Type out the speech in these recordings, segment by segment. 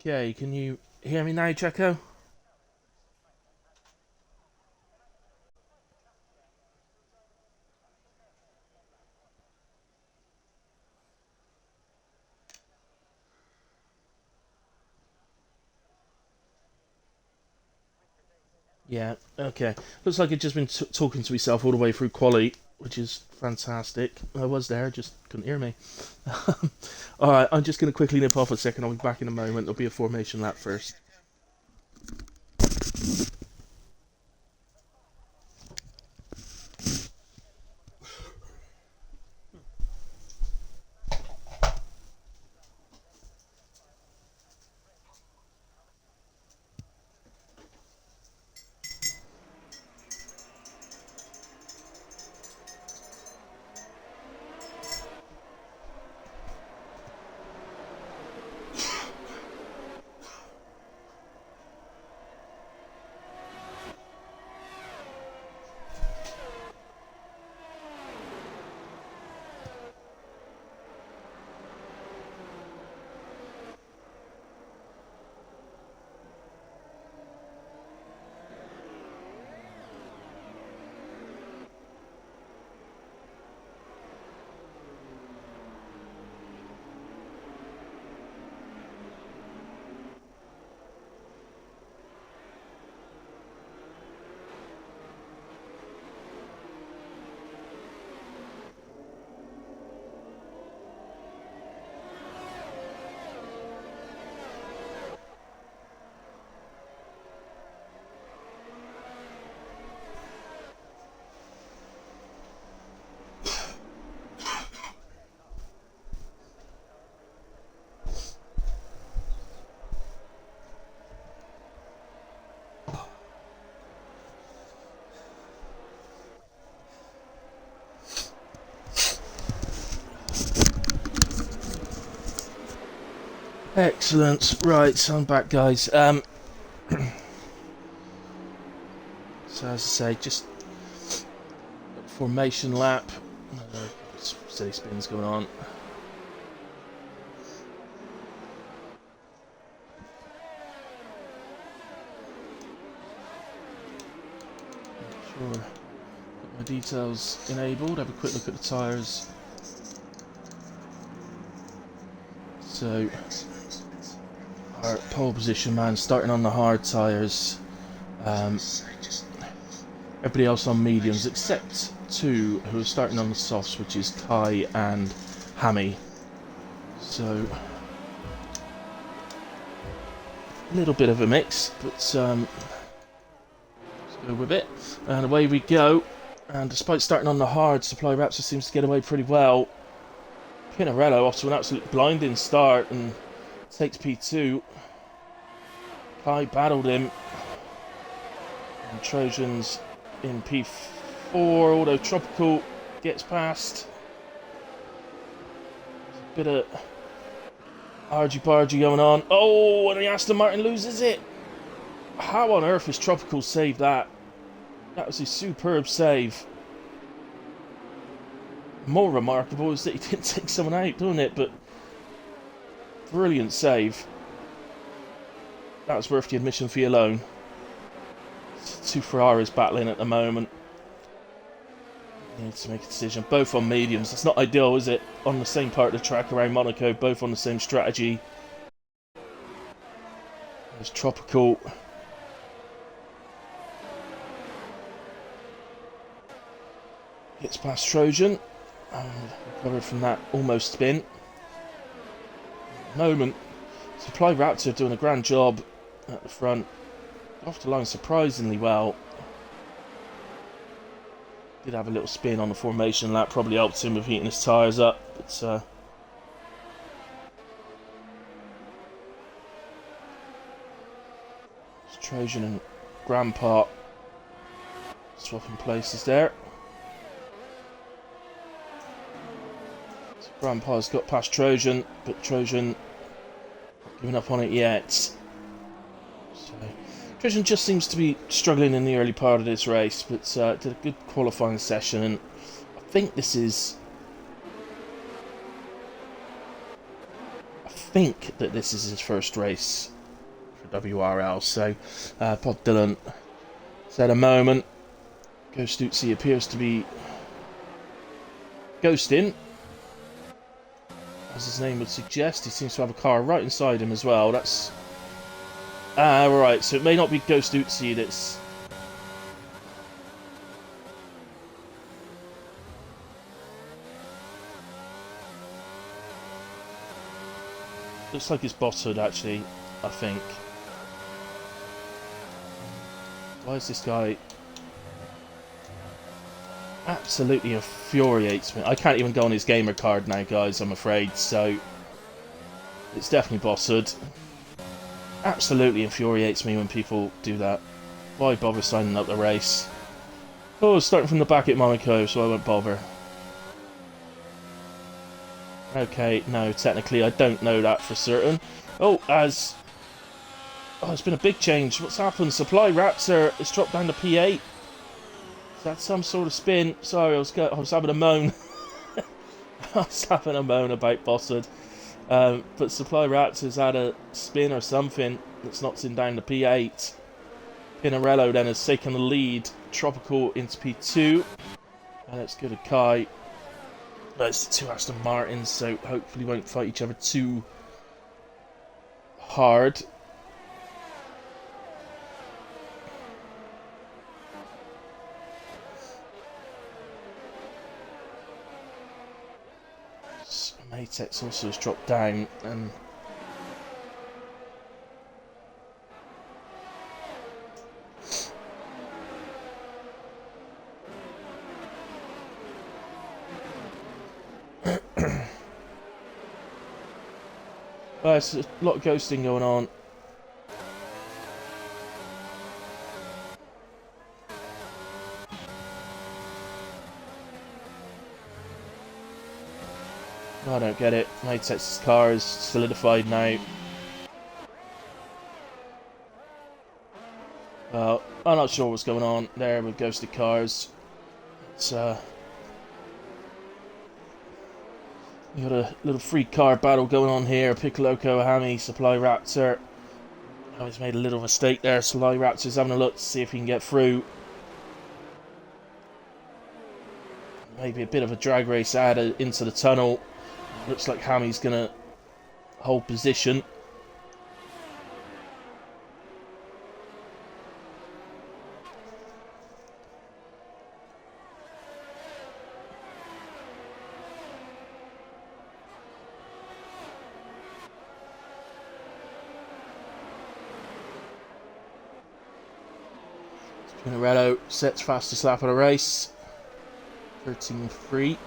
Okay, can you hear me now, Checo? Yeah, okay. Looks like I've just been talking to myself all the way through quali, which is fantastic. I was there, just couldn't hear me. Alright, I'm just going to quickly nip off a second. I'll be back in a moment. There'll be a formation lap first. Excellent. Right, so I'm back, guys. So as I say, just formation lap. Steady spins going on. Sure. Got my details enabled. Have a quick look at the tyres. So, our pole position man starting on the hard tyres. Everybody else on mediums except two who are starting on the softs, which is Kai and Hammy. So, a little bit of a mix, but let's go with it. And away we go. And despite starting on the hard, Supply Raptor seems to get away pretty well. Pinarello off to an absolute blinding start and takes P2. Kai battled him. And Trojans in P4, although Tropical gets past. A bit of argy-bargy going on. Oh, and the Aston Martin loses it. How on earth has Tropical saved that? That was a superb save. More remarkable is that he didn't take someone out, doesn't it? But brilliant save. That was worth the admission fee alone. Two Ferraris battling at the moment. Need to make a decision. Both on mediums. That's not ideal, is it? On the same part of the track around Monaco, both on the same strategy. There's Tropical. Gets past Trojan. And recovered from that almost spin. At the moment, Supply Raptor doing a grand job at the front. Off the line surprisingly well. Did have a little spin on the formation lap, probably helped him with heating his tyres up, but Trojan and Grandpa swapping places there. So Grandpa's got past Trojan, but Trojan not giving up on it yet. So Trojan just seems to be struggling in the early part of this race, but did a good qualifying session, and I think this is think that this is his first race WRL. So Bob Dylan said a moment. Ghost Ootsie appears to be ghosting, as his name would suggest. He seems to have a car right inside him as well. That's right. So it may not be Ghost Ootsie that's. Looks like it's Bossard, actually, I think. Why is this guy... Absolutely infuriates me. I can't even go on his gamer card now, guys, I'm afraid, so... It's definitely Bossard. Absolutely infuriates me when people do that. Why bother signing up the race? Oh, starting from the back at Monaco, so I won't bother. Okay, no, technically I don't know that for certain. Oh, it's been a big change. What's happened? Supply Raptor, it's dropped down to P8. Is that some sort of spin? Sorry, I was having a moan. I was having a moan about Bossard. But Supply Raptor's had a spin or something that's knocked him down to P8. Pinarello then has taken the lead. Tropical into P2. And let's go to Kai. It's the two Aston Martins, so hopefully won't fight each other too hard. Matex also has dropped down, and there's a lot of ghosting going on. I don't get it. Matex's car is solidified now. Well, I'm not sure what's going on there with ghosted cars. It's we got a little free car battle going on here. Piccoloco, Hami, Supply Raptor. Oh, he's made a little mistake there. Supply Raptor's having a look to see if he can get through. Maybe a bit of a drag race added into the tunnel. Looks like Hami's going to hold position. Pinarello sets fastest lap of the race. 13.3.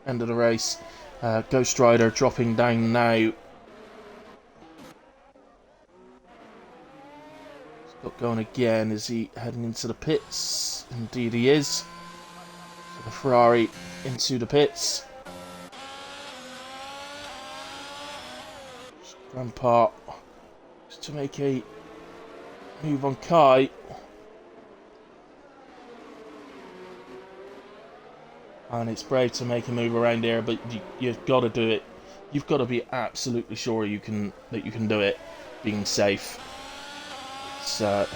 End of the race. Ghost Rider dropping down now. Got going again. Is he heading into the pits? Indeed he is. So the Ferrari into the pits. Grandpa to make a move on Kai. And it's brave to make a move around here, but you've got to do it. You've got to be absolutely sure that you can do it, being safe. It's you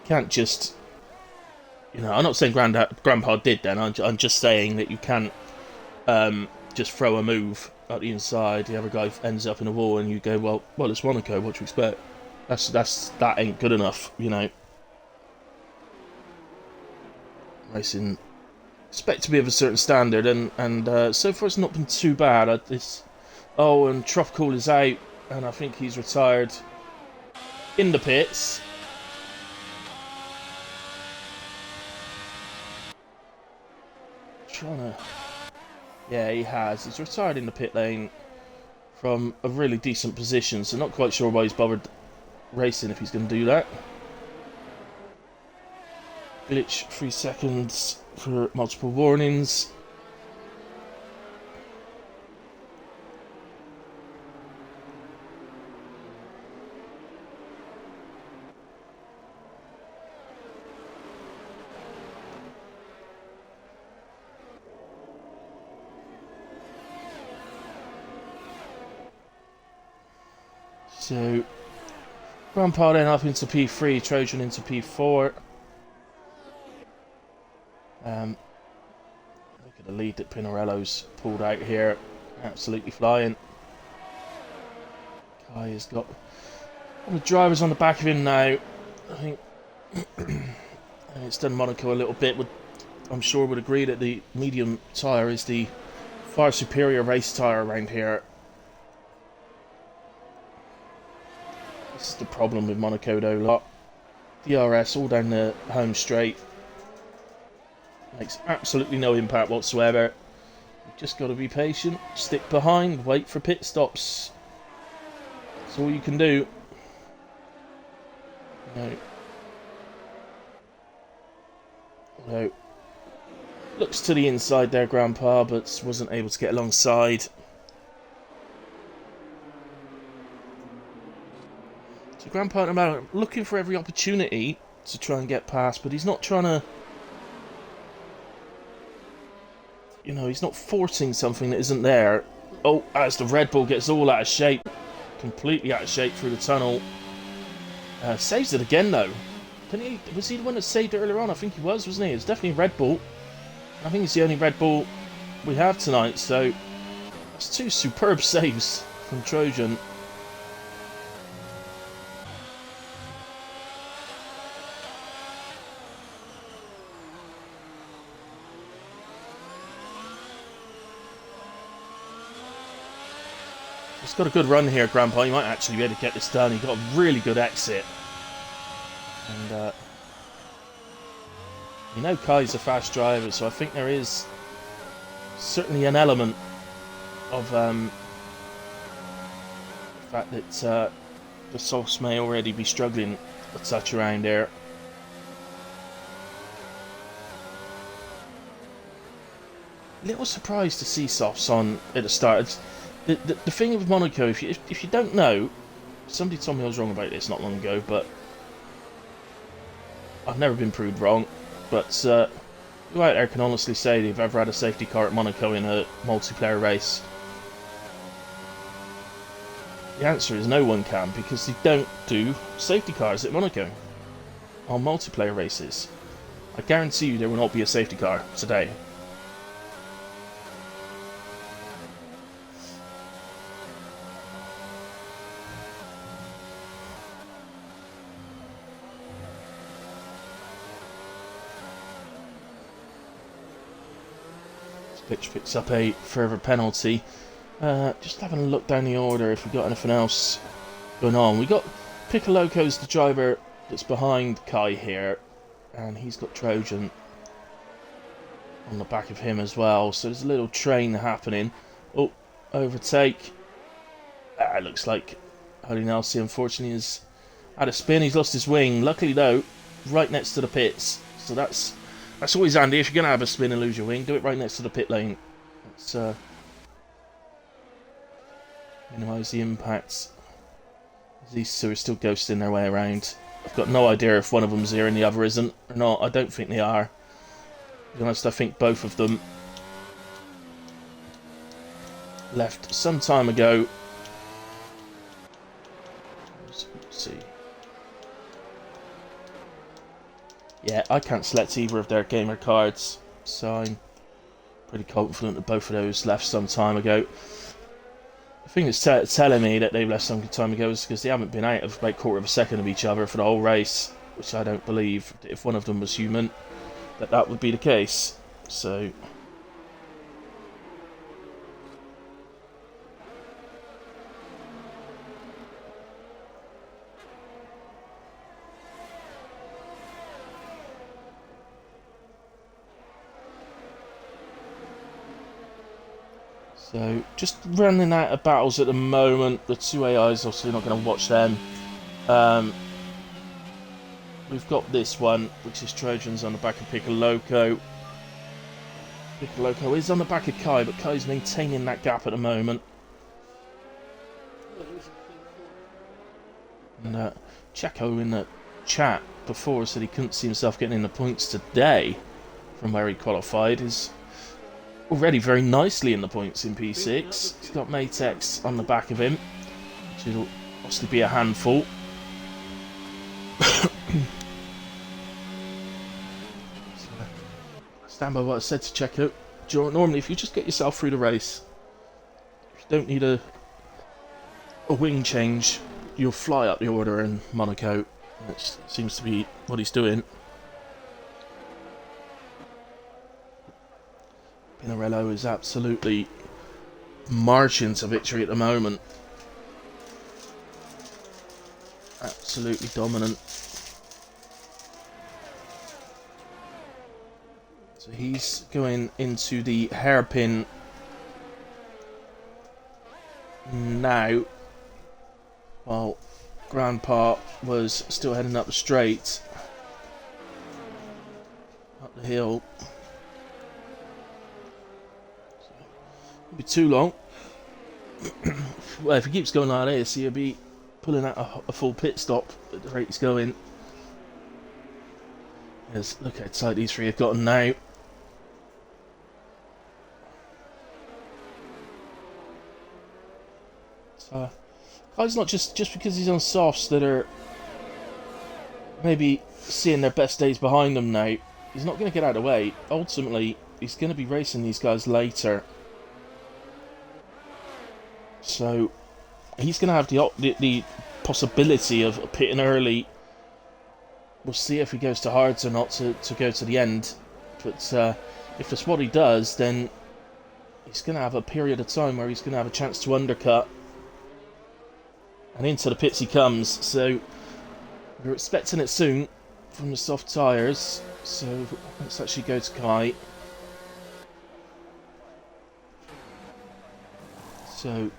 can't just, I'm not saying Grandpa did then. I'm just saying that you can't just throw a move at the inside, the other guy ends up in a wall, and you go, well, it's Monaco. What do you expect? That ain't good enough, Racing, expect to be of a certain standard, and so far it's not been too bad. And Tropical is out, and I think he's retired in the pits. Yeah, he has. He's retired in the pit lane from a really decent position, so not quite sure why he's bothered racing if he's going to do that. Glitch 3 seconds for multiple warnings. So, Grandpa then up into P3, Trojan into P4. Look at the lead that Pinarello's pulled out here. Absolutely flying. Kai has got all the drivers on the back of him now. I think it's done Monaco a little bit. I'm sure would agree that the medium tyre is the far superior race tyre around here. This is the problem with Monaco though. Lot DRS all down the home straight. Makes absolutely no impact whatsoever. You've just got to be patient, stick behind, wait for pit stops. That's all you can do. No. Looks to the inside there, Grandpa, but wasn't able to get alongside. So Grandpa at the moment looking for every opportunity to try and get past, but he's not trying to... You know, he's not forcing something that isn't there. Oh, as the Red Bull gets all out of shape. Completely out of shape through the tunnel. Saves it again, though. Didn't he? Was he the one that saved it earlier on? I think he was, wasn't he? It's definitely Red Bull. I think it's the only Red Bull we have tonight, so... That's two superb saves from Trojan. He's got a good run here, Grandpa. He might actually be able to get this done. He got a really good exit. And, you know Kai's a fast driver, so I think there is certainly an element of the fact that the Softs may already be struggling a touch around there. Little surprised to see Softs on at the start. The thing with Monaco, if you don't know, somebody told me I was wrong about this not long ago, but I've never been proved wrong. But who out there can honestly say they've ever had a safety car at Monaco in a multiplayer race? The answer is no one can, because they don't do safety cars at Monaco on multiplayer races. I guarantee you there will not be a safety car today. Pitch picks up a further penalty. Just having a look down the order if we've got anything else going on. We got Piccoloco's the driver that's behind Kai here, and he's got Trojan on the back of him as well. So there's a little train happening. Oh, overtake. Looks like Hardy Nelson unfortunately has had a spin. He's lost his wing. Luckily though, right next to the pits. So that's always handy. If you're going to have a spin and lose your wing, do it right next to the pit lane. Let's minimise the impacts. These two are still ghosting their way around. I've got no idea if one of them's here and the other isn't or not. I don't think they are. To be honest, I think both of them left some time ago. Let's see. Yeah, I can't select either of their gamer cards, so I'm pretty confident that both of those left some time ago. The thing that's telling me that they've left some time ago is because they haven't been out of about a quarter of a second of each other for the whole race, which I don't believe. If one of them was human, that would be the case. So... So, just running out of battles at the moment. The two AIs, obviously not going to watch them. We've got this one, which is Trojans on the back of Piccoloco. Piccoloco is on the back of Kai, but Kai's maintaining that gap at the moment. And Checo in the chat before said he couldn't see himself getting in the points today from where he qualified. Is already very nicely in the points in P6. He's got Matex on the back of him, which will obviously be a handful. Stand by what I said to Checo. Normally, if you just get yourself through the race, you don't need a wing change. You'll fly up the order in Monaco. Which seems to be what he's doing. Pinarello is absolutely marching to victory at the moment. Absolutely dominant. So he's going into the hairpin now, while Grandpa was still heading up the straight, up the hill. So, won't be too long. Well, if he keeps going like this, he'll be pulling out a full pit stop at the rate he's going. Yes, look how tight these three have gotten now. So, Kai's not just because he's on softs that are maybe seeing their best days behind them now. He's not going to get out of the way. Ultimately, he's going to be racing these guys later. So, he's going to have the possibility of pitting early. We'll see if he goes to hards or not to go to the end. But if that's what he does, then he's going to have a period of time where he's going to have a chance to undercut. And into the pits he comes, so we're expecting it soon from the soft tyres. So let's actually go to Kai. So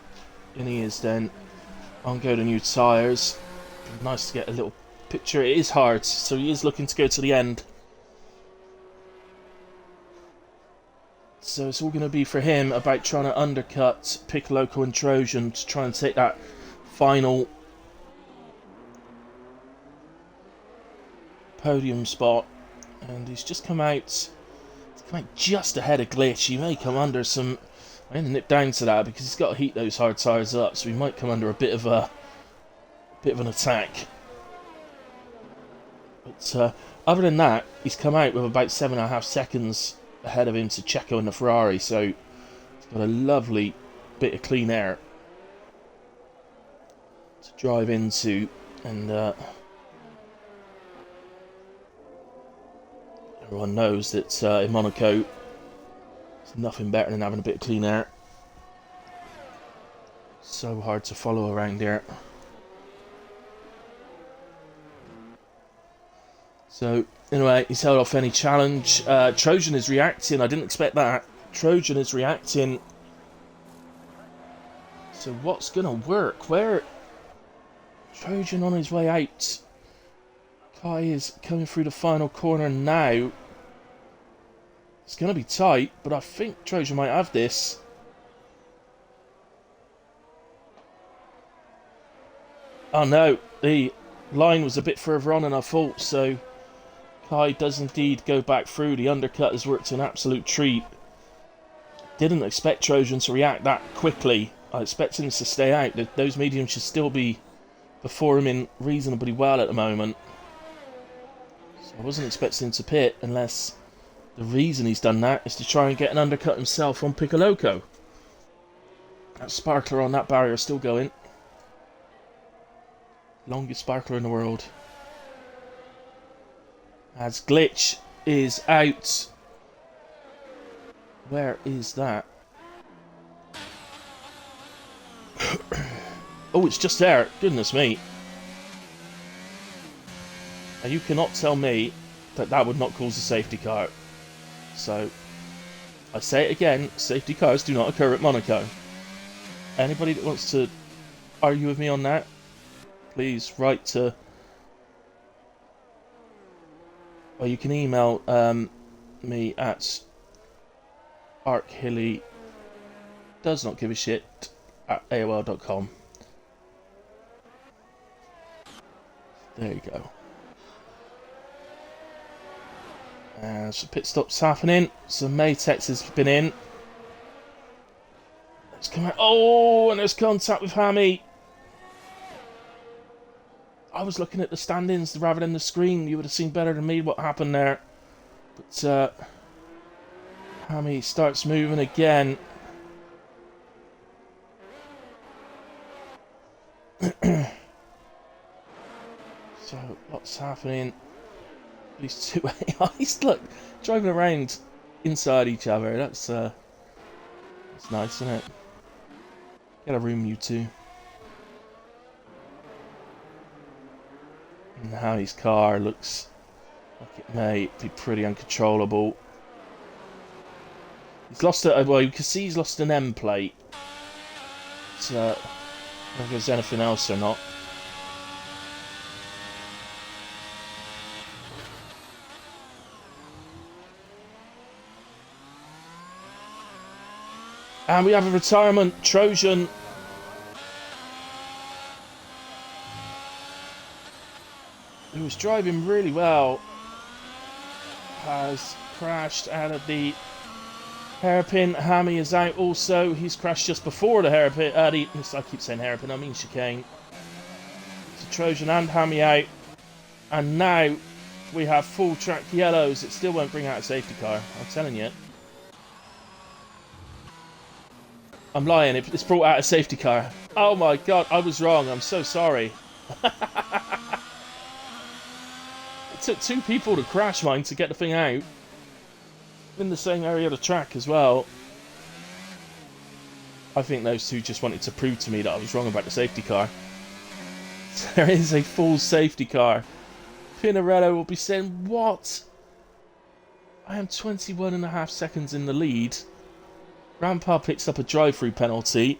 in he is then. On go to new tyres. Nice to get a little picture. It is hard, so he is looking to go to the end. So it's all going to be for him about trying to undercut Piccoloco and Trojan to try and take that final podium spot. And he's just come out just ahead of Glitch. He may come under some. I'm going to nip down to that because he's got to heat those hard tyres up, so he might come under a bit of an attack. But other than that, he's come out with about 7.5 seconds ahead of him to Checo and the Ferrari, so he's got a lovely bit of clean air to drive into, and everyone knows that in Monaco it's nothing better than having a bit of clean air. So hard to follow around here. So anyway, he's held off any challenge. Trojan is reacting. I didn't expect that. Trojan is reacting. So what's gonna work? Where? Trojan on his way out. Kai is coming through the final corner now. It's going to be tight, but I think Trojan might have this. Oh no, the line was a bit further on than I thought, so Kai does indeed go back through. The undercut has worked an absolute treat. Didn't expect Trojan to react that quickly. I expect him to stay out. Those mediums should still be performing reasonably well at the moment. So I wasn't expecting him to pit unless the reason he's done that is to try and get an undercut himself on Piccoloco. That sparkler on that barrier is still going. Longest sparkler in the world. As Glitch is out. Where is that? Oh, it's just there. Goodness me. And you cannot tell me that that would not cause a safety car. So, I say it again, safety cars do not occur at Monaco. Anybody that wants to argue with me on that, please write to... Well, you can email me at arkhilly does not give a shit at AOL.com. There you go. So pit stops happening. So Matex has been in. Let's come out. Oh, and there's contact with Hammy. I was looking at the standings rather than the screen. You would have seen better than me what happened there. But Hammy starts moving again. So, what's happening? These two AIs, look, driving around inside each other. That's nice, isn't it? Get a room, you two. And how his car looks like it may be pretty uncontrollable. He's lost it. Well, you can see he's lost an M plate. So, I don't know if there's anything else or not. And we have a retirement Trojan. Who was driving really well. Has crashed out of the hairpin. Hammy is out also. He's crashed just before the hairpin. I keep saying hairpin, I mean chicane. So Trojan and Hammy out. And now we have full track yellows. It still won't bring out a safety car, I'm telling you. I'm lying, it's brought out a safety car. Oh my god, I was wrong, I'm so sorry. It took 2 people to crash mine to get the thing out. In the same area of the track as well. I think those 2 just wanted to prove to me that I was wrong about the safety car. There is a full safety car. Pinarello will be saying, what? I am 21.5 seconds in the lead. Rampart picks up a drive-through penalty.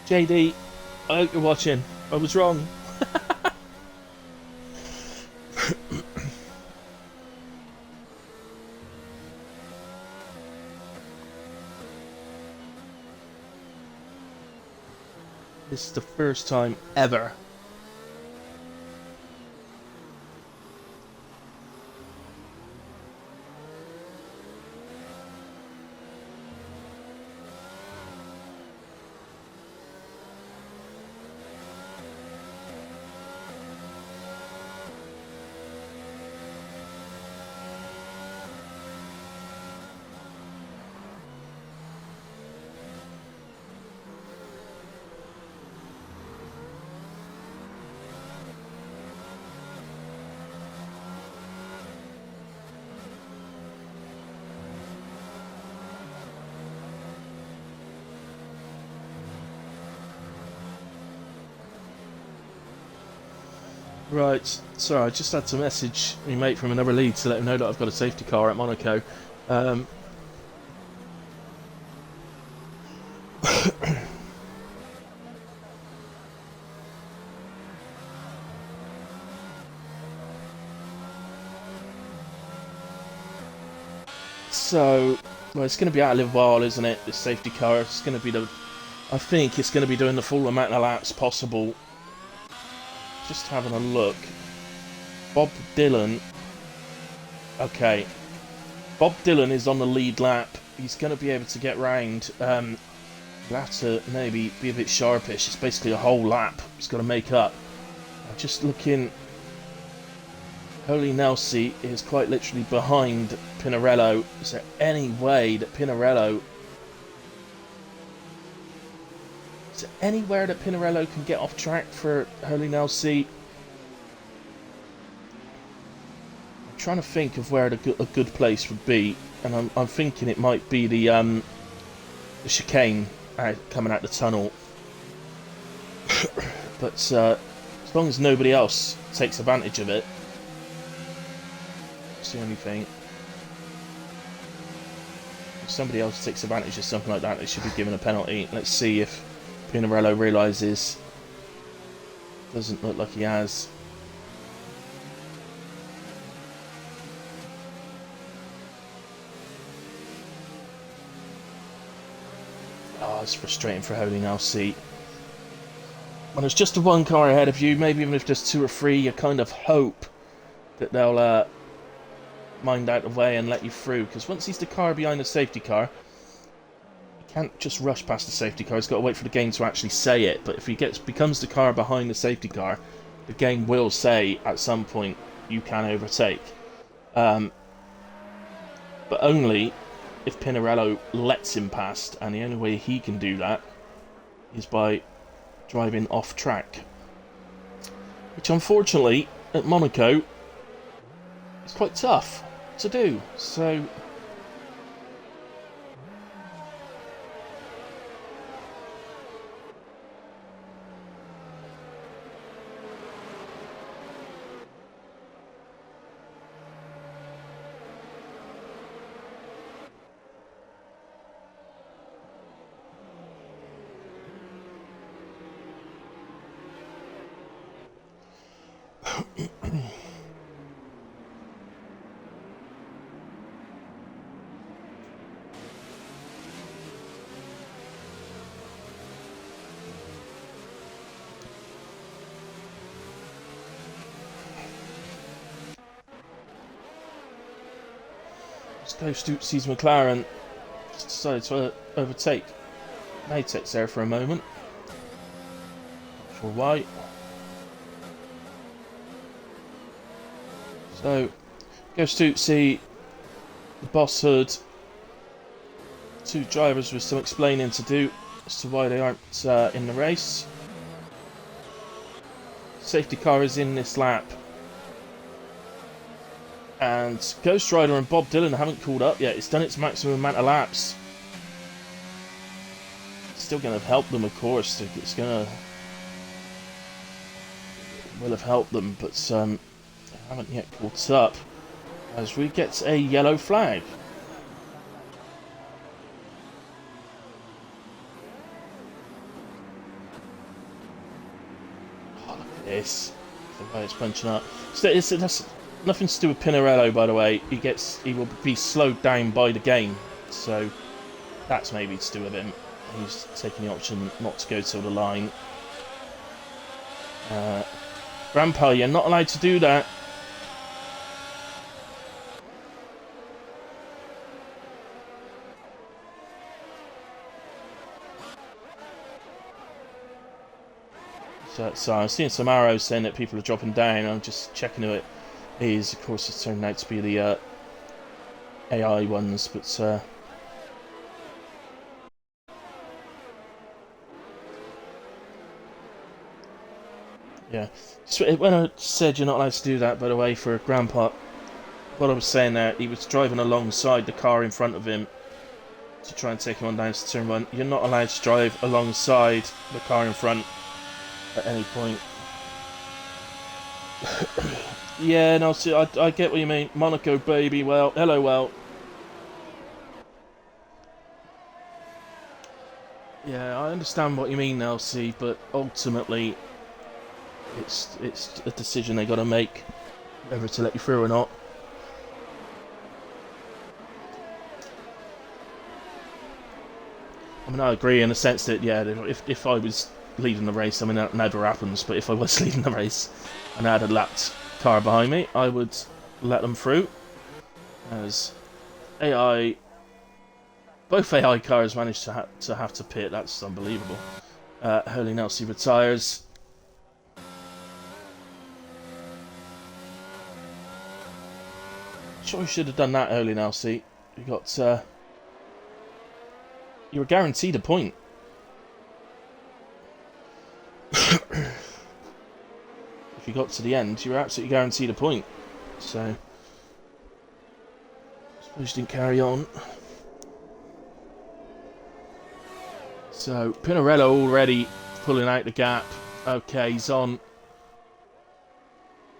JD, I hope you're watching. I was wrong. This is the first time ever. Right, sorry, I just had to message my mate from another lead to let him know that I've got a safety car at Monaco. So, well, it's going to be out a little while, isn't it? This safety car. It's going to be I think it's going to be doing the full amount of laps possible. Just having a look. Bob Dylan. Okay. Bob Dylan is on the lead lap. He's going to be able to get round. He'll have to maybe be a bit sharpish. It's basically a whole lap he's got to make up. I'm just looking. Holy Nelsie is quite literally behind Pinarello. Is there any way that Pinarello... Is there anywhere that Pinarello can get off track for Holy Nelsie? I'm trying to think of where a good place would be, and I'm thinking it might be the chicane coming out the tunnel. But as long as nobody else takes advantage of it, that's the only thing. If somebody else takes advantage of something like that, they should be given a penalty. Let's see if Pinarello realises. Doesn't look like he has. Oh, it's frustrating for Holy Nelsie. When there's just the one car ahead of you, maybe even if there's 2 or 3, you kind of hope that they'll mind out of the way and let you through. Because once he's the car behind the safety car, he can't just rush past the safety car. He's got to wait for the game to actually say it. But if he becomes the car behind the safety car, the game will say at some point you can overtake. But only if Pinarello lets him past, and the only way he can do that is by driving off track. Which unfortunately, at Monaco, is quite tough to do. So Ghost sees McLaren, just decided to overtake Matex there for a moment. Not sure why. So, Ghost see the boss hood. Two drivers with some explaining to do as to why they aren't in the race. Safety car is in this lap. And Ghost Rider and Bob Dylan haven't called up yet. It's done its maximum amount of laps. It's still going to help them, of course. It's going to... will have helped them, but they haven't yet caught up. As we get a yellow flag. Oh, look at this. The way it's punching up. So that's nothing to do with Pinarello, by the way. He will be slowed down by the game, so that's maybe to do with him. He's taking the option not to go till the line. Grandpa, you're not allowed to do that. So I'm seeing some arrows saying that people are dropping down. I'm just checking who it is. Of course, it's turned out to be the AI ones, but yeah. When I said you're not allowed to do that, by the way, for Grandpa, what I was saying there, he was driving alongside the car in front of him to try and take him on down to turn one. You're not allowed to drive alongside the car in front at any point. Yeah, no, see, I get what you mean. Monaco, baby. Well, hello, well. Yeah, I understand what you mean, Nelsie, but ultimately, it's a decision they got to make, whether to let you through or not. I mean, I agree in the sense that, yeah, if I was leading the race, I mean, that never happens, but if I was leading the race and I had a lapped car behind me, I would let them through. As both AI cars managed to have to pit. That's unbelievable. Holy Nelsie retires. Sure, you should have done that, Holy Nelsie. You got you were guaranteed a point. If you got to the end, you were absolutely guaranteed a point. So, I suppose you didn't carry on. So, Pinarello already pulling out the gap. Okay, he's on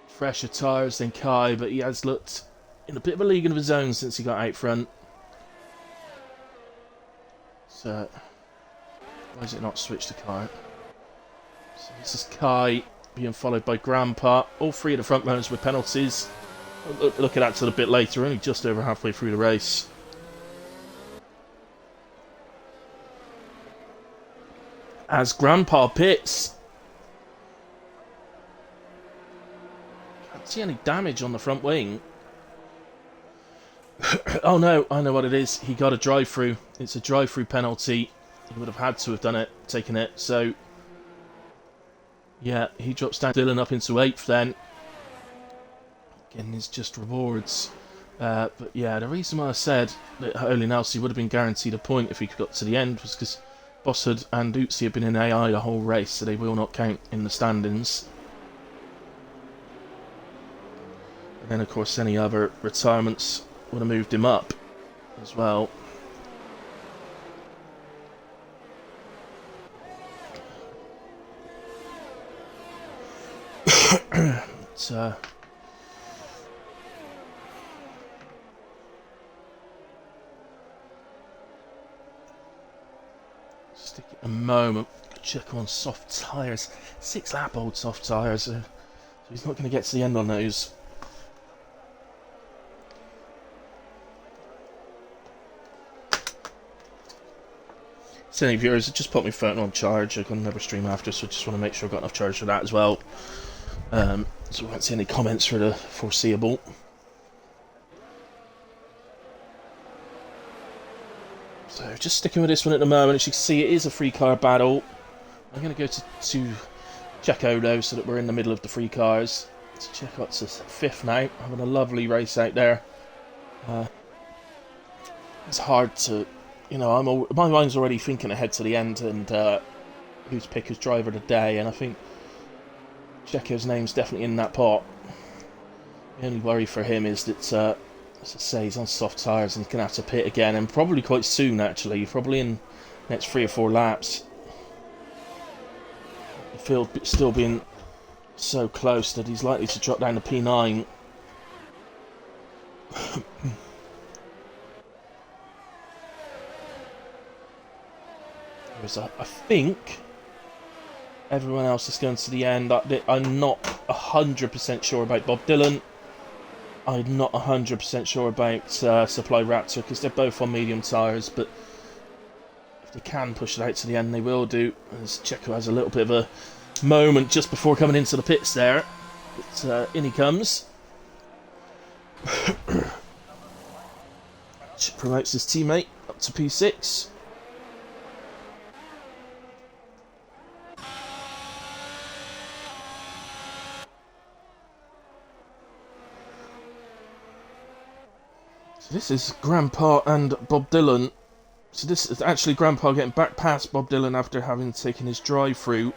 fresher tyres than Kai, but he has looked in a bit of a league of his own since he got out front. So, why is it not switched to Kai? So this is Kai being followed by Grandpa. All three of the front runners with penalties. Look at that till a bit later, only just over halfway through the race. As Grandpa pits. Can't see any damage on the front wing. Oh no, I know what it is. He got a drive-through. It's a drive-through penalty. He would have had to have done it, taken it. So, yeah, he drops down Dylan up into 8th then. Getting his just rewards. But yeah, the reason why I said that Holy Nelsie would have been guaranteed a point if he got to the end was because Bosshood and Oopsie have been in AI the whole race, so they will not count in the standings. And then, of course, any other retirements would have moved him up as well. But, stick it a moment. Check on soft tyres. 6 lap old soft tyres. So he's not going to get to the end on those. So any viewers, just put my phone on charge. I've got another stream after, so I just want to make sure I've got enough charge for that as well. So we won't see any comments for the foreseeable. So just sticking with this one at the moment. As you can see, it is a 3-car battle. I'm going to go to Checo though, so that we're in the middle of the 3 cars. So Checo's 5th now, having a lovely race out there. It's hard to, you know, my mind's already thinking ahead to the end and who's pick as driver of the day, and I think Checo's name's definitely in that pot. The only worry for him is that, as I say, he's on soft tyres and he's going to have to pit again, and probably quite soon actually, probably in the next 3 or 4 laps. The field still being so close that he's likely to drop down to P9. I think everyone else is going to the end. I'm not 100% sure about Bob Dylan. I'm not 100% sure about Supply Raptor, because they're both on medium tyres, but if they can push it out to the end, they will do. As Checo has a little bit of a moment just before coming into the pits there. But in he comes. Promotes his teammate up to P6. So this is Grandpa and Bob Dylan. So this is actually Grandpa getting back past Bob Dylan after having taken his drive-through.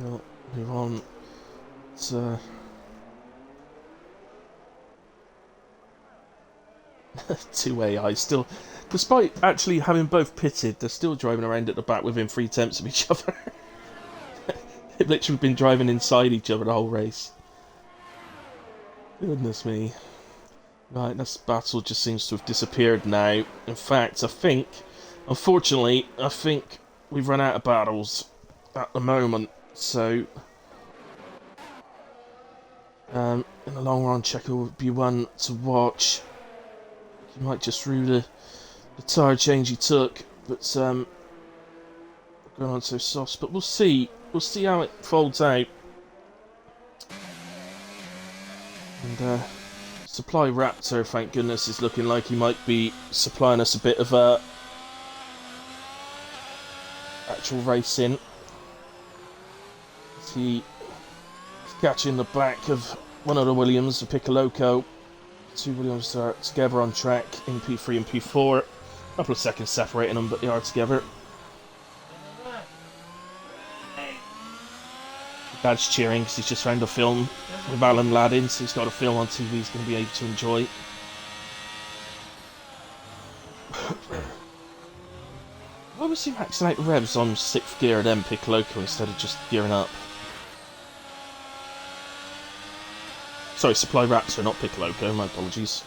We'll move on to... two AI still, despite actually having both pitted, they're still driving around at the back within 3 tenths of each other. They've literally been driving inside each other the whole race. Goodness me. Right, this battle just seems to have disappeared now. In fact, unfortunately, I think we've run out of battles at the moment. So, in the long run, Checo would be one to watch. He might just rue the tyre change he took, but going on so soft. But we'll see. We'll see how it folds out. And Supply Raptor, thank goodness, is looking like he might be supplying us a bit of actual racing. He's catching the back of one of the Williams, the Piccoloco. 2 Williams are together on track in P3 and P4. A couple of seconds separating them, but they are together. Dad's cheering because he's just found a film with Alan Laddin, so he's got a film on TV he's going to be able to enjoy. Why was he maxing out revs on 6th gear then Piccoloco instead of just gearing up? Sorry, Supply Raptor, not Piccoloco, my apologies.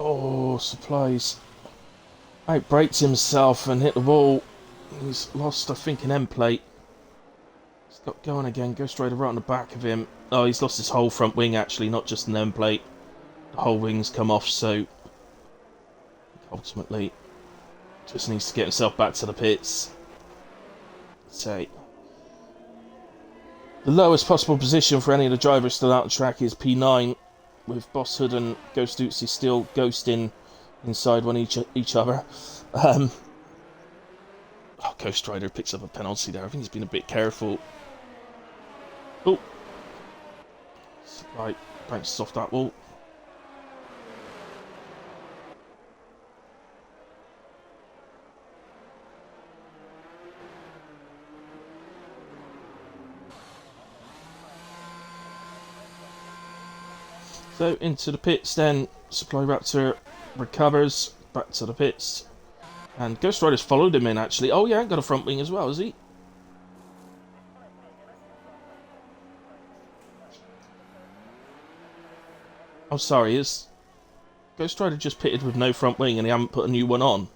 Oh, supplies. Outbrakes himself and hit the wall. He's lost, I think, an end plate. He's got going again. Ghost Rider right on the back of him. Oh, he's lost his whole front wing, actually, not just an end plate. The whole wing's come off, so ultimately just needs to get himself back to the pits. So the lowest possible position for any of the drivers still out on track is P9, with Boss Hood and Ghost Ootsie still ghosting inside one each other. Oh, Ghost Rider picks up a penalty there. I think he's been a bit careful. Oh, right, bounces off that wall. So into the pits then, Supply Raptor recovers, back to the pits. And Ghost Rider's followed him in actually. Oh yeah, ain't got a front wing as well, has he? Oh sorry, is Ghost Rider just pitted with no front wing and he haven't put a new one on?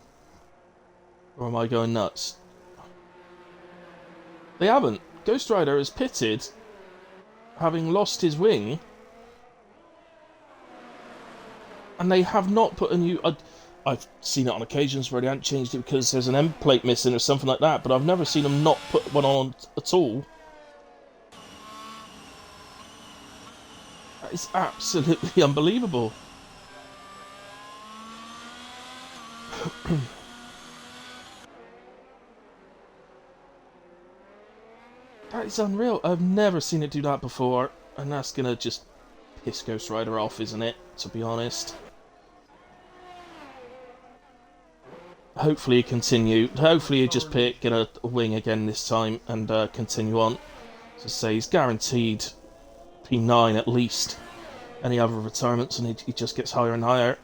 Or am I going nuts? They haven't. Ghost Rider has pitted, having lost his wing, and they have not put a new... I've seen it on occasions where they haven't changed it because there's an end plate missing or something like that, but I've never seen them not put one on at all. That is absolutely unbelievable. That is unreal. I've never seen it do that before, and that's gonna just piss Ghost Rider off, isn't it? To be honest. Hopefully he continue. Hopefully he just get a wing again this time and continue on. As I say, he's guaranteed P9 at least. Any other retirements, and he just gets higher and higher.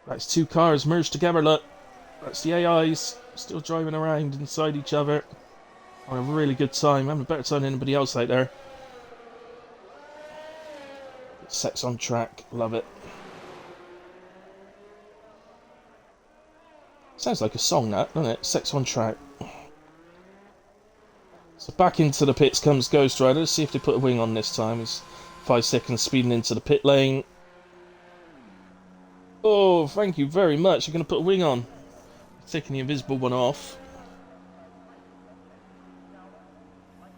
That's two cars merged together, look. That's the AIs still driving around inside each other. On a really good time, having a better time than anybody else out there. Sex on track, love it. Sounds like a song, that, doesn't it? Sex on track. So back into the pits comes Ghost Rider. Let's see if they put a wing on this time. He's 5 seconds speeding into the pit lane. Oh, thank you very much. You're going to put a wing on. Taking the invisible one off.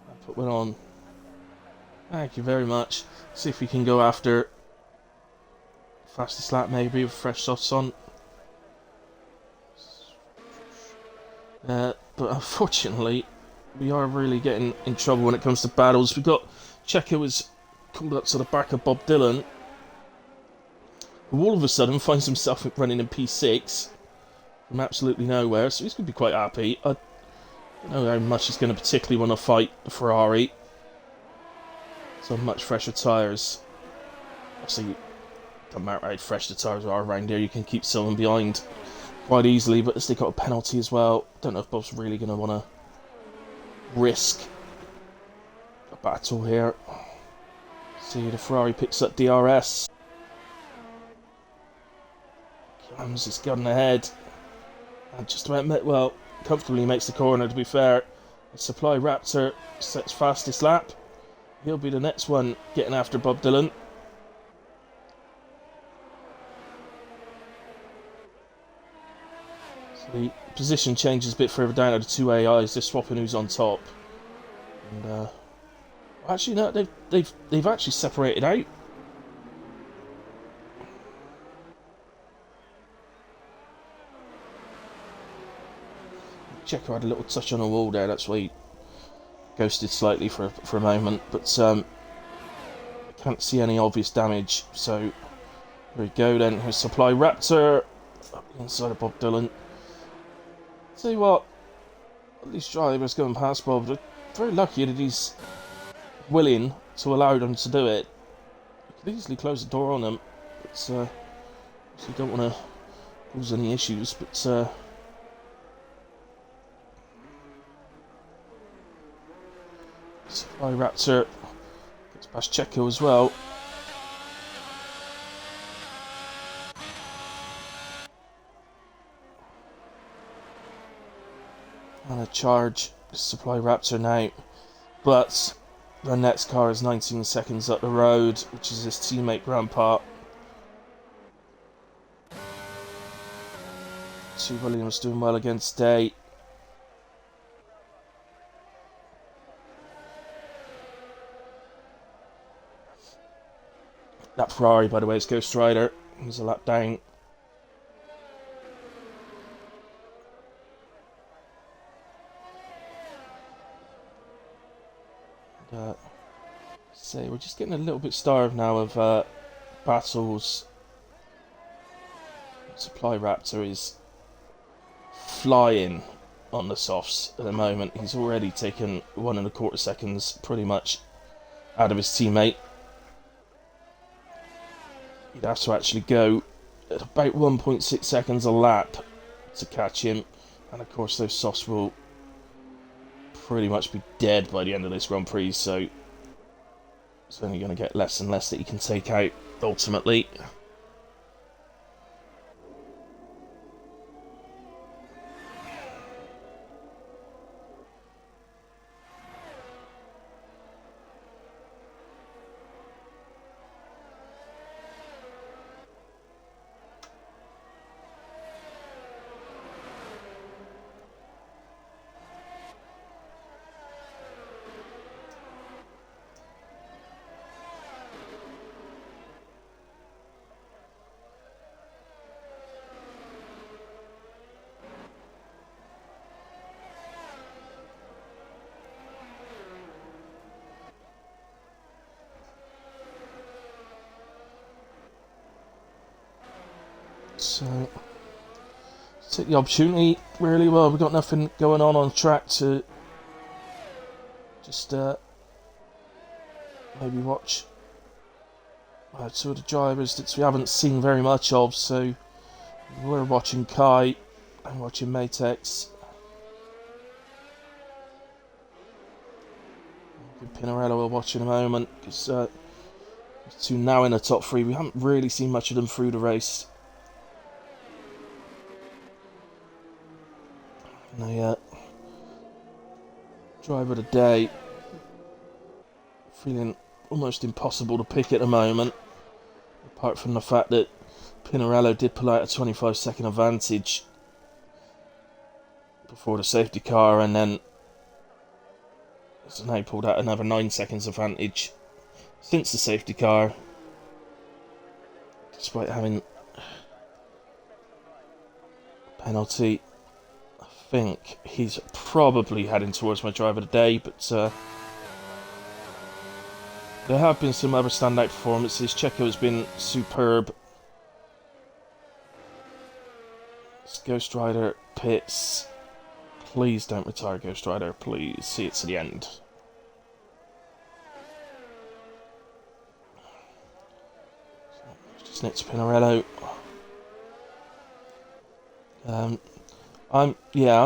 I'll put one on. Thank you very much. See if we can go after fastest lap maybe with fresh softs on. But unfortunately, we are really getting in trouble when it comes to battles. We've got Checker was called up to the back of Bob Dylan, who all of a sudden finds himself running in P6 from absolutely nowhere, so he's going to be quite happy. I don't know how much he's going to particularly want to fight the Ferrari. So much fresher tyres. Obviously, doesn't matter how fresh the tyres are around here, you can keep someone behind quite easily, but they got a penalty as well. Don't know if Bob's really going to want to risk a battle here. See, the Ferrari picks up DRS. Comes, he's got ahead. And just about, well, comfortably makes the corner, to be fair. The Supply Raptor sets fastest lap. He'll be the next one getting after Bob Dylan. So the position changes a bit further down to the two AIs. They're swapping who's on top. And actually, no, they've actually separated out. Checker had a little touch on a wall there. That's why he ghosted slightly for a moment, but I can't see any obvious damage. So here we go then. Here's Supply Raptor up inside of Bob Dylan. Tell you what, at least drivers going past Bob. They're very lucky that he's willing to allow them to do it. You could easily close the door on them, but so you don't want to cause any issues. But Supply Raptor It's past Checo as well. And a charge Supply Raptor now, but the next car is 19 seconds up the road, which is his teammate Grandpa. 2 Williams doing well against Day. That Ferrari, by the way, is Ghost Rider. He's a lap down. We're just getting a little bit starved now of battles. Supply Raptor is flying on the softs at the moment. He's already taken 1.25 seconds pretty much out of his teammate. He'd have to actually go at about 1.6 seconds a lap to catch him, and of course those softs will pretty much be dead by the end of this Grand Prix, so it's only going to get less and less that he can take out ultimately. So, take the opportunity really well. We've got nothing going on track to just maybe watch two of the drivers that we haven't seen very much of. So, we're watching Kai and watching Matex. Pinarello we'll watch in a moment, because two now in the top 3. We haven't really seen much of them through the race. The driver of the day feeling almost impossible to pick at the moment, apart from the fact that Pinarello did pull out a 25-second advantage before the safety car, and then now pulled out another 9 seconds advantage since the safety car, despite having a penalty. I think he's probably heading towards my driver today, but there have been some other standout performances. Checo has been superb. It's Ghost Rider pits. Please don't retire, Ghost Rider. Please see it to the end. Just next to Pinarello. I'm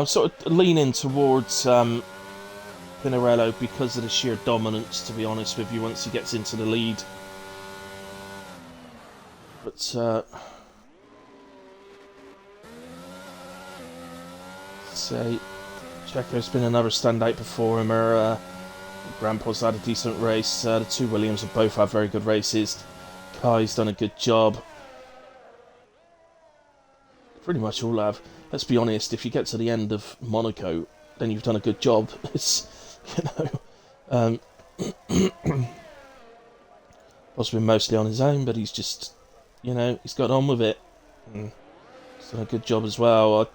sort of leaning towards Pinarello because of the sheer dominance, to be honest with you, once he gets into the lead. But say Checo's been another standout performer. Grandpa's had a decent race. The 2 Williams have both had very good races. Kai's done a good job. Pretty much all have. Let's be honest, if you get to the end of Monaco, then you've done a good job. It's, possibly mostly on his own, but he's just, he's got on with it. And he's done a good job as well. I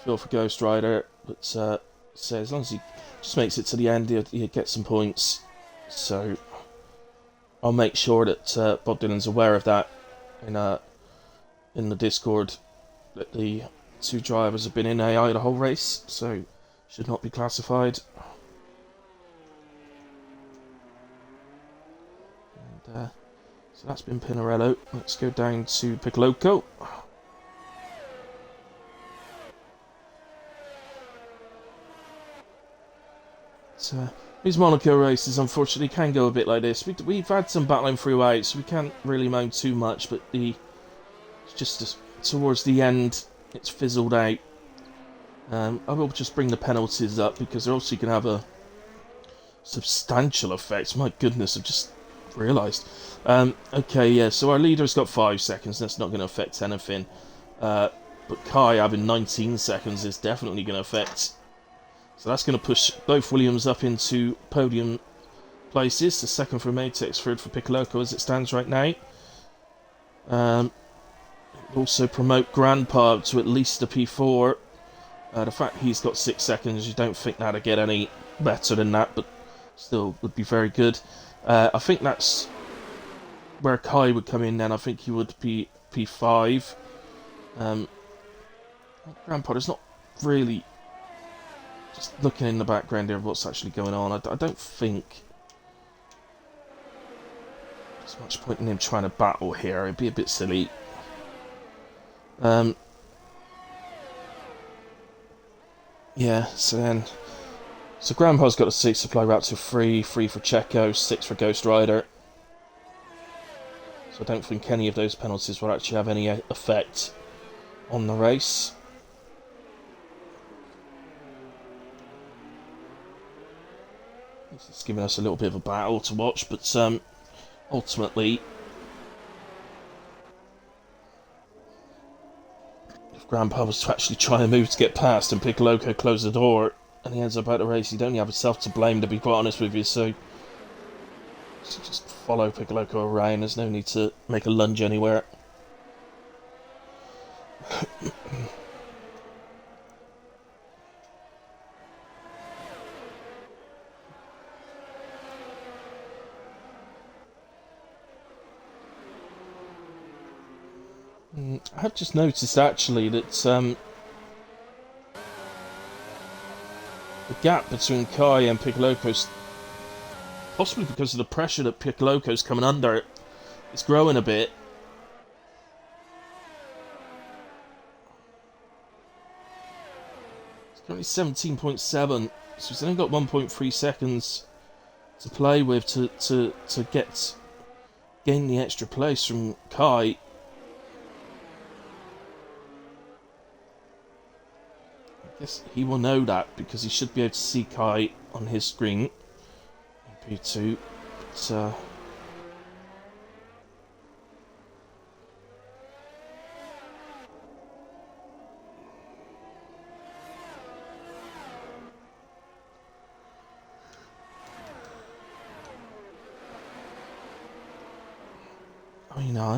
feel for Ghost Rider, but say as long as he just makes it to the end, he'll get some points. So I'll make sure that Bob Dylan's aware of that in the Discord, that the 2 drivers have been in AI the whole race, so should not be classified. And, so that's been Pinarello. Let's go down to Picoloco. These Monaco races, unfortunately, can go a bit like this. We've had some battling throughout, so we can't really moan too much, but it's just towards the end, it's fizzled out. I will just bring the penalties up, because they're also going to have a substantial effect. My goodness, I've just realised. Okay, yeah, so our leader's got 5 seconds. That's not going to affect anything. But Kai having 19 seconds is definitely going to affect. So that's going to push both Williams up into podium places. The second for Matex, third for Piccoloco as it stands right now. Also promote Grandpa to at least a P4. The fact he's got 6 seconds, you don't think that'll get any better than that, but still would be very good. I think that's where Kai would come in then. I think he would be P5. Grandpa is not really... Just looking in the background here of what's actually going on, I don't think there's much point in him trying to battle here. It'd be a bit silly. Yeah, so Grandpa's got a 6 supply Raptor 3 for Checo, 6 for Ghost Rider. So I don't think any of those penalties will actually have any effect on the race. It's giving us a little bit of a battle to watch, but ultimately, if Grandpa was to actually try and move to get past and Piccoloco close the door and he ends up out of the race, he'd only have himself to blame, to be quite honest with you, so just follow Piccoloco around. There's no need to make a lunge anywhere. I have just noticed actually that the gap between Kai and Piccoloco's, possibly because of the pressure that Piccoloco's coming under, it's growing a bit. It's currently 17.7, so he's only got 1.3 seconds to play with to gain the extra place from Kai. I guess he will know that because he should be able to see Kai on his screen. P2, but I mean, I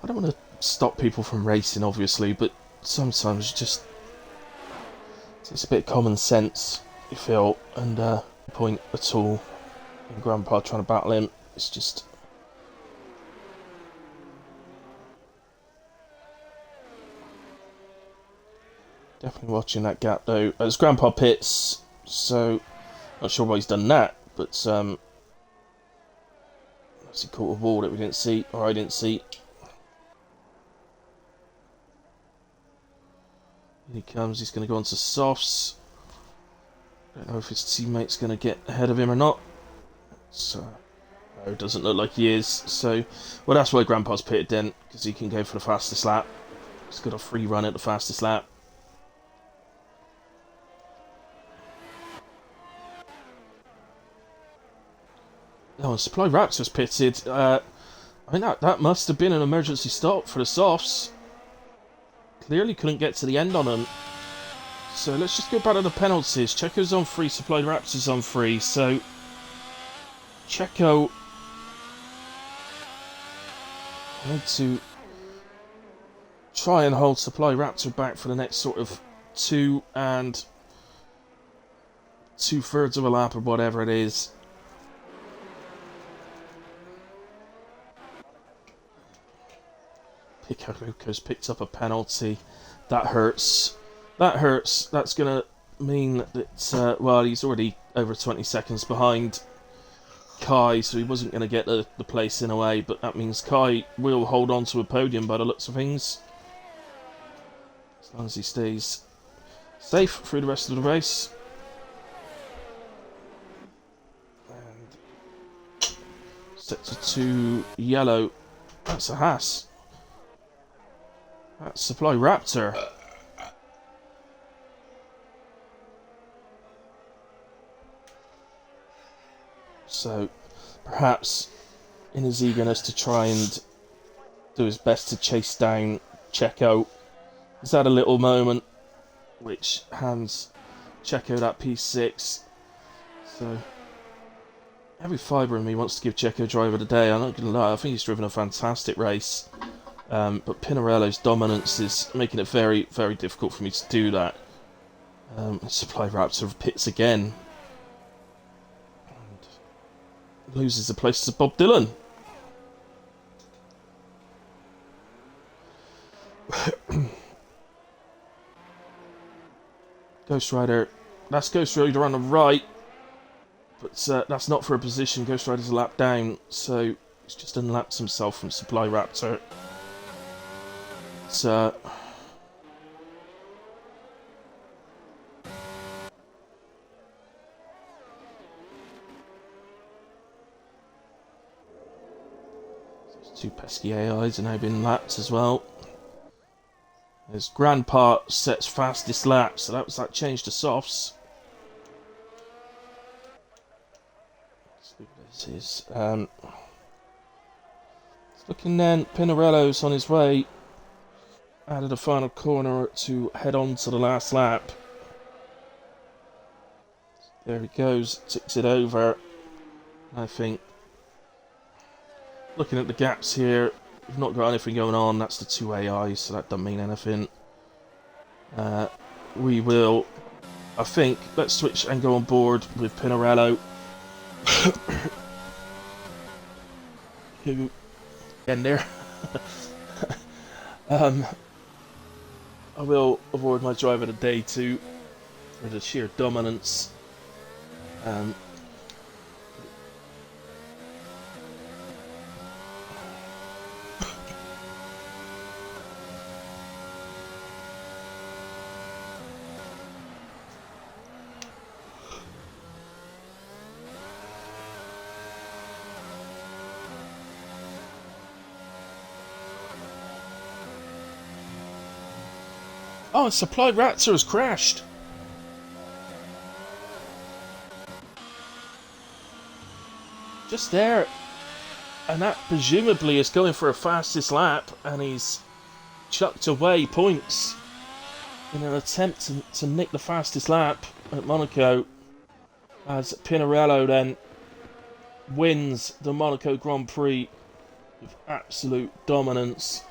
don't want to stop people from racing, obviously, but sometimes just it's a bit of common sense, you feel, and no point at all in Grandpa trying to battle him. It's just... Definitely watching that gap, though. As Grandpa pits, so... Not sure why he's done that, but... Has he caught a wall that we didn't see, or I didn't see? Here he comes, he's going to go on to softs. Don't know if his teammate's going to get ahead of him or not. So, no, it doesn't look like he is. So, well, that's why Grandpa's pitted then, because he can go for the fastest lap. He's got a free run at the fastest lap. Oh, and Supply Raptor's pitted. I mean, that must have been an emergency stop for the softs. Clearly couldn't get to the end on them. So let's just go back to the penalties. Checo's on 3, Supply Raptor's on 3. So Checo need to try and hold Supply Raptor back for the next sort of 2 and 2/3 of a lap or whatever it is. Piccoloco's picked up a penalty. That hurts. That hurts. That's going to mean that, well, he's already over 20 seconds behind Kai, so he wasn't going to get the place in a way, but that means Kai will hold on to a podium by the looks of things. As long as he stays safe through the rest of the race. Sector 2 yellow. That's a Haas. That's Supply Raptor. So, perhaps in his eagerness to try and do his best to chase down Checo, he's had a little moment which hands Checo that P6. So, every fibre in me wants to give Checo driver of the day. I'm not going to lie, I think he's driven a fantastic race. But Pinarello's dominance is making it very, very difficult for me to do that. Supply Raptor pits again. And loses the place to Bob Dylan. Ghost Rider. That's Ghost Rider on the right. But that's not for a position. Ghost Rider's a lap down. So he's just unlapped himself from Supply Raptor. It's two pesky AIs are now being lapped as well. His Grandpa sets fastest lap, so that change to softs. Let's see what this is. Looking then, Pinarello's on his way out of the final corner to head on to the last lap. There he goes, ticks it over. I think, looking at the gaps here, we've not got anything going on. That's the two AIs, so that doesn't mean anything. We will, I think, let's switch and go on board with Pinarello. Who, in there. I will award my driver of the day to for the sheer dominance. Oh, Supply Raptor has crashed. Just there. And that presumably is going for a fastest lap, and he's chucked away points in an attempt to nick the fastest lap at Monaco, as Pinarello then wins the Monaco Grand Prix with absolute dominance.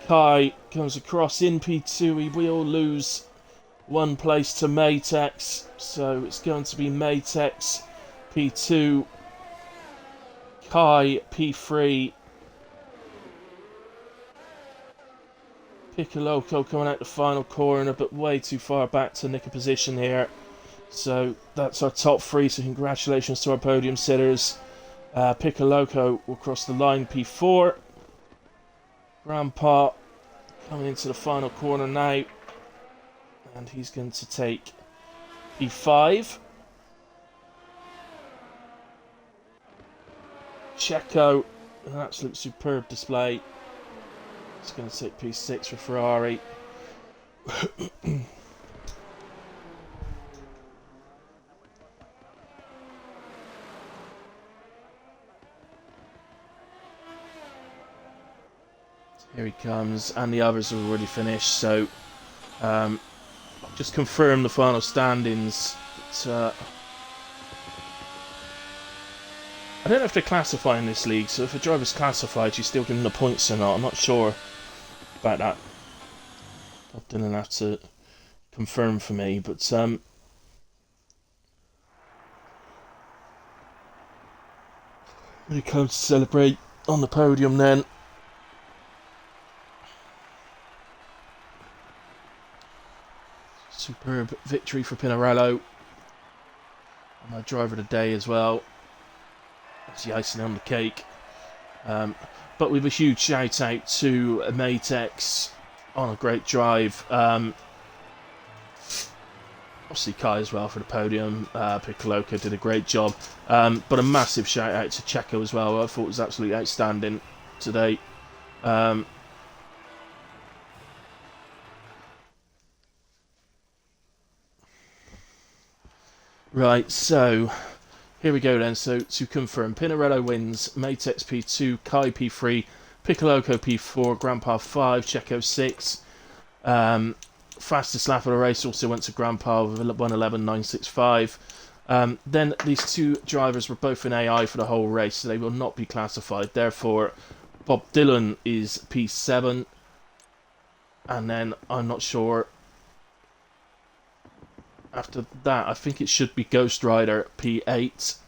Kai comes across in P2. He will lose one place to Matex, so it's going to be Matex P2, Kai P3, Piccoloco coming out the final corner, but way too far back to nick a position here. So that's our top three, so congratulations to our podium sitters. Piccoloco will cross the line P4. Grandpa coming into the final corner now, and he's going to take P5. Checo, an absolute superb display. He's going to take P6 for Ferrari. Here he comes, and the others have already finished, so I'll just confirm the final standings. But, I don't know if they're classifying this league, so if a driver's classified, you still give them the points or not. I'm not sure about that. I didn't have to confirm for me, but here he comes to celebrate on the podium then. Superb victory for Pinarello. And my driver of the day as well. That's the icing on the cake. But with a huge shout out to Matex on a great drive. I obviously Kai as well for the podium. Piccoloco did a great job. But a massive shout out to Checo as well. I thought it was absolutely outstanding today. Right, so here we go then. So to confirm, Pinarello wins, Matex P2, Kai P3, Piccoloco P4, Grandpa 5, Checo 6. Fastest lap of the race also went to Grandpa with 1:11.965. Then these two drivers were both in AI for the whole race, so they will not be classified. Therefore, Bob Dylan is P7, and then I'm not sure. After that, I think it should be Ghost Rider P8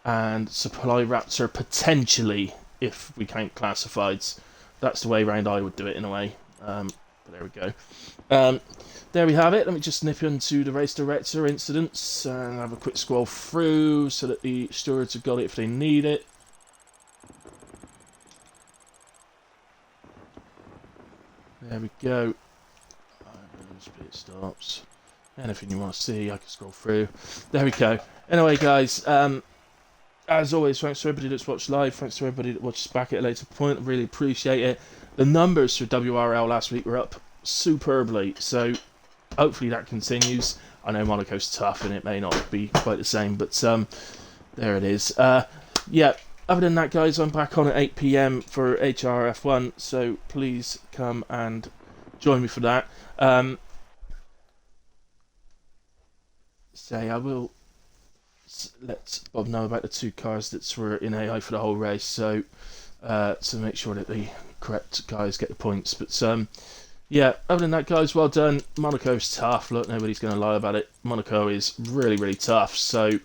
and Supply Raptor potentially, if we count classifieds. That's the way round I would do it in a way. But there we go. There we have it. Let me just nip into the race director incidents and have a quick scroll through so that the stewards have got it if they need it. There we go. Those pit stops. Anything you want to see, I can scroll through. There we go. Anyway, guys, as always, thanks to everybody that's watched live. Thanks to everybody that watches back at a later point. I really appreciate it. The numbers for WRL last week were up superbly, so hopefully that continues. I know Monaco's tough and it may not be quite the same, but there it is. Yeah, other than that, guys, I'm back on at 8 PM for HRF1, so please come and join me for that. I will let Bob know about the two cars that were in AI for the whole race, so to make sure that the correct guys get the points. But yeah, other than that, guys, well done. Monaco's tough. Look, nobody's going to lie about it. Monaco is really, really tough. So,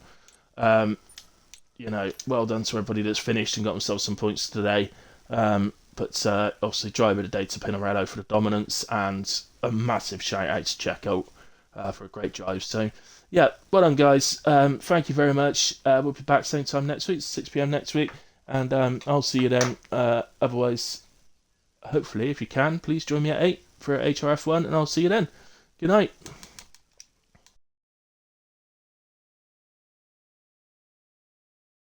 you know, well done to everybody that's finished and got themselves some points today. But obviously, driver of the day to Pinarello for the dominance, and a massive shout out to Checo for a great drive. So, yeah, well done, guys. Thank you very much. We'll be back same time next week, 6 PM next week, and I'll see you then. Otherwise, hopefully, if you can, please join me at 8 for HRF1, and I'll see you then. Good night.